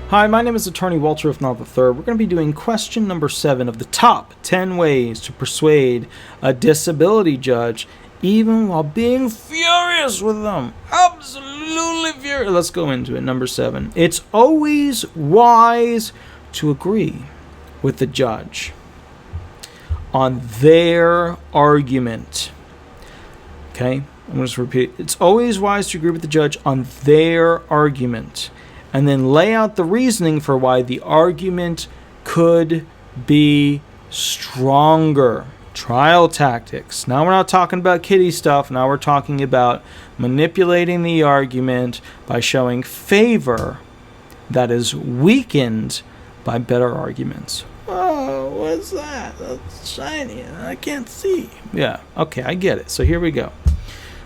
Hi, my name is Attorney Walter, if not the third. We're going to be doing question number 7 of the top 10 ways to persuade a disability judge even while being furious with them. Absolutely furious. Let's go into it. Number 7. It's always wise to agree with the judge on their argument. Okay? I'm going to just repeat it. It's always wise to agree with the judge on their argument, and then lay out the reasoning for why the argument could be stronger. Trial tactics. Now we're not talking about kiddie stuff. Now we're talking about manipulating the argument by showing favor that is weakened by better arguments. Oh, what's that? That's shiny. I can't see. Yeah, okay, I get it. So here we go.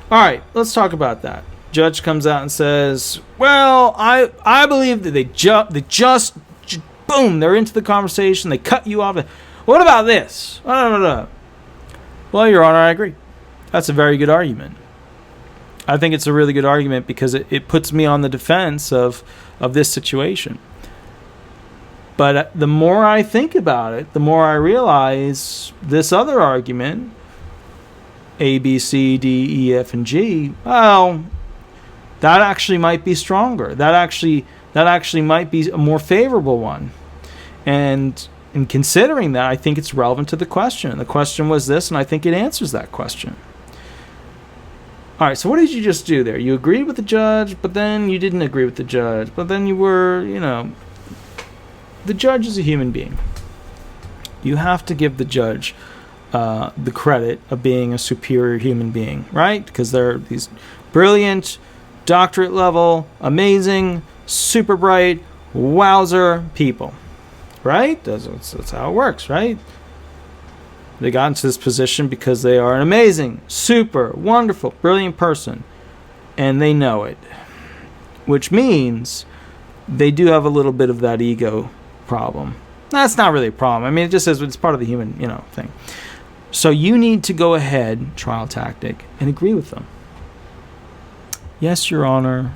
All right, let's talk about that. Judge comes out and says, well, I believe that they just boom, they're into the conversation, they cut you off. What about this? Well, Your Honor, I agree. That's a very good argument. I think it's a really good argument because it puts me on the defense of this situation. But the more I think about it, the more I realize this other argument, A, B, C, D, E, F, and G, well, that actually might be stronger. That actually might be a more favorable one. And in considering that, I think it's relevant to the question. The question was this, and I think it answers that question. All right, so what did you just do there? You agreed with the judge, but then you didn't agree with the judge. But then you were, the judge is a human being. You have to give the judge the credit of being a superior human being, right? Because they're these brilliant, doctorate level, amazing, super bright, wowzer people, right? That's how it works, right? They got into this position because they are an amazing, super, wonderful, brilliant person, and they know it, which means they do have a little bit of that ego problem. That's not really a problem. I mean, it just says it's part of the human, thing. So you need to go ahead, trial tactic, and agree with them. Yes, Your Honor.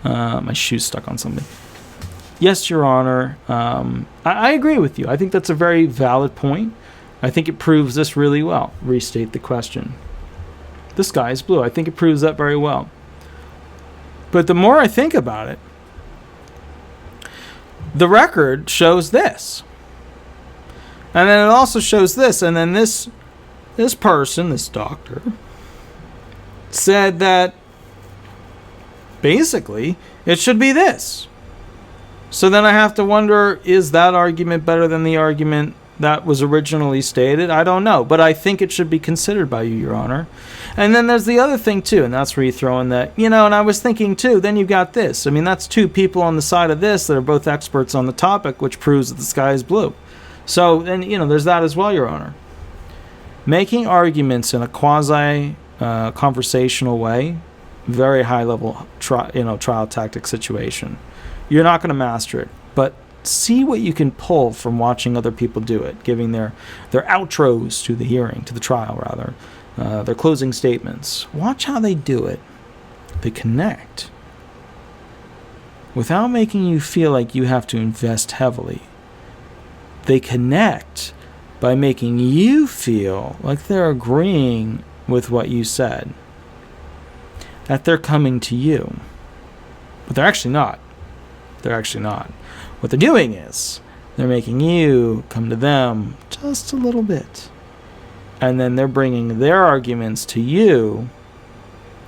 My shoe's stuck on something. Yes, Your Honor. I agree with you. I think that's a very valid point. I think it proves this really well. Restate the question. The sky is blue. I think it proves that very well. But the more I think about it, the record shows this. And then it also shows this. And then this person, this doctor, said that basically it should be this. So then I have to wonder, is that argument better than the argument that was originally stated? I don't know, but I think it should be considered by you, Your Honor. And then there's the other thing too, and that's where you throw in that, and I was thinking too, then you've got this. I mean, that's two people on the side of this that are both experts on the topic, which proves that the sky is blue. So then, there's that as well, Your Honor. Making arguments in a quasi-conversational way, very high-level trial tactic situation. You're not going to master it, but see what you can pull from watching other people do it, giving their outros to the hearing, to the trial rather, their closing statements. Watch how they do it. They connect without making you feel like you have to invest heavily. They connect by making you feel like they're agreeing with what you said, that they're coming to you. But they're actually not. What they're doing is they're making you come to them just a little bit. And then they're bringing their arguments to you.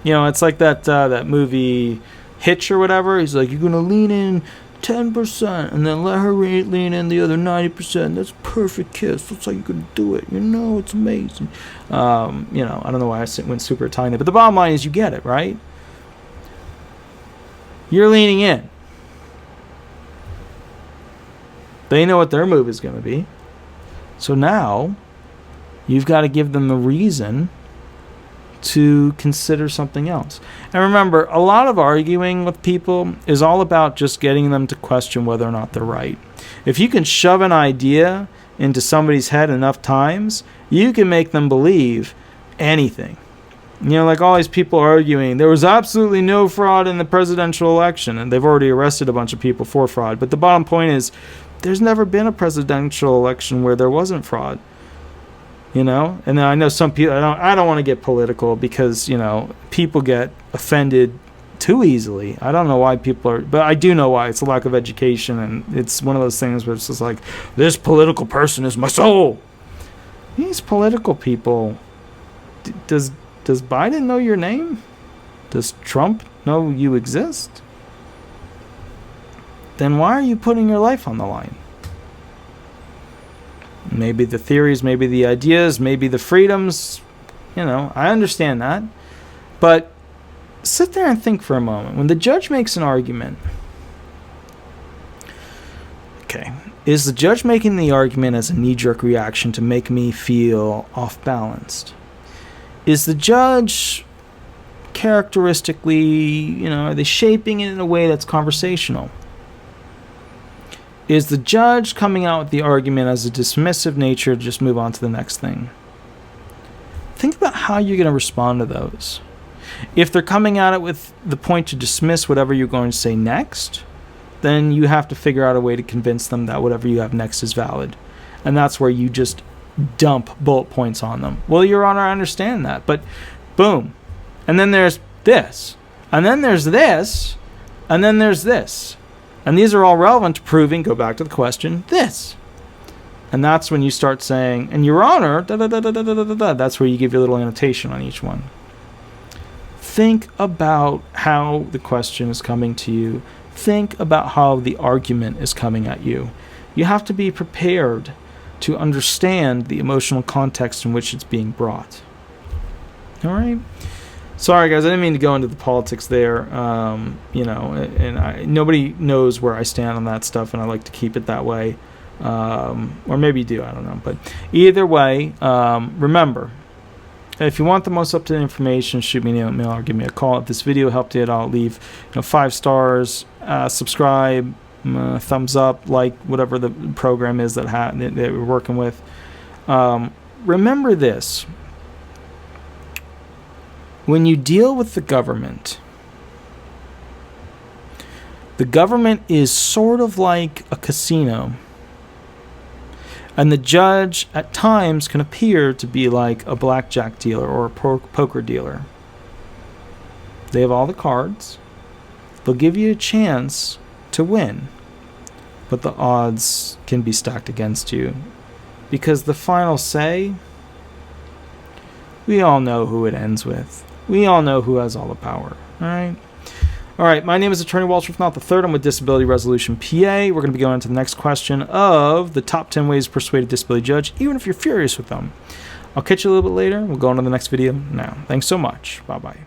It's like that movie Hitch or whatever. He's like, you're going to lean in 10% and then let her lean in the other 90%. That's a perfect kiss. That's how you can do it. It's amazing. I don't know why I went super tiny, but the bottom line is you get it, right? You're leaning in. They know what their move is going to be. So now you've got to give them a reason to consider something else. And remember, a lot of arguing with people is all about just getting them to question whether or not they're right. If you can shove an idea into somebody's head enough times, you can make them believe anything. You know, like all these people arguing, there was absolutely no fraud in the presidential election, and they've already arrested a bunch of people for fraud. But the bottom point is, there's never been a presidential election where there wasn't fraud. You know? And I know some people, I don't want to get political because, you know, people get offended too easily. I don't know why people are, but I do know why. It's a lack of education, and it's one of those things where it's just like, this political person is my soul. These political people, does Biden know your name? Does Trump know you exist? Then why are you putting your life on the line? Maybe the theories, maybe the ideas, maybe the freedoms. You know, I understand that. But sit there and think for a moment. When the judge makes an argument, okay, is the judge making the argument as a knee-jerk reaction to make me feel off-balanced? Is the judge characteristically, you know, are they shaping it in a way that's conversational? Is the judge coming out with the argument as a dismissive nature to just move on to the next thing? Think about how you're going to respond to those. If they're coming at it with the point to dismiss whatever you're going to say next, then you have to figure out a way to convince them that whatever you have next is valid. And that's where you just dump bullet points on them. Well, Your Honor, I understand that, but boom. And then there's this. And then there's this. And then there's this. And these are all relevant to proving, go back to the question, this. And that's when you start saying, and Your Honor, that's where you give your little annotation on each one. Think about how the question is coming to you. Think about how the argument is coming at you. You have to be prepared to understand the emotional context in which it's being brought. All right? Sorry, guys, I didn't mean to go into the politics there. You know, and nobody knows where I stand on that stuff, and I like to keep it that way. Or maybe you do, I don't know. But either way, remember, if you want the most up-to-date information, shoot me an email or give me a call. If this video helped you, I'll leave 5 stars, subscribe, thumbs up, like whatever the program is that we're working with. Remember this. When you deal with the government is sort of like a casino. And the judge at times can appear to be like a blackjack dealer or a poker dealer. They have all the cards. They'll give you a chance to win. But the odds can be stacked against you. Because the final say, we all know who it ends with. We all know who has all the power. All right, my name is Attorney Walter, if not the third. I'm with Disability Resolution PA. We're going to be going to the next question of the top 10 ways to persuade a disability judge, even if you're furious with them. I'll catch you a little bit later. We'll go on to the next video now. Thanks so much. Bye-bye.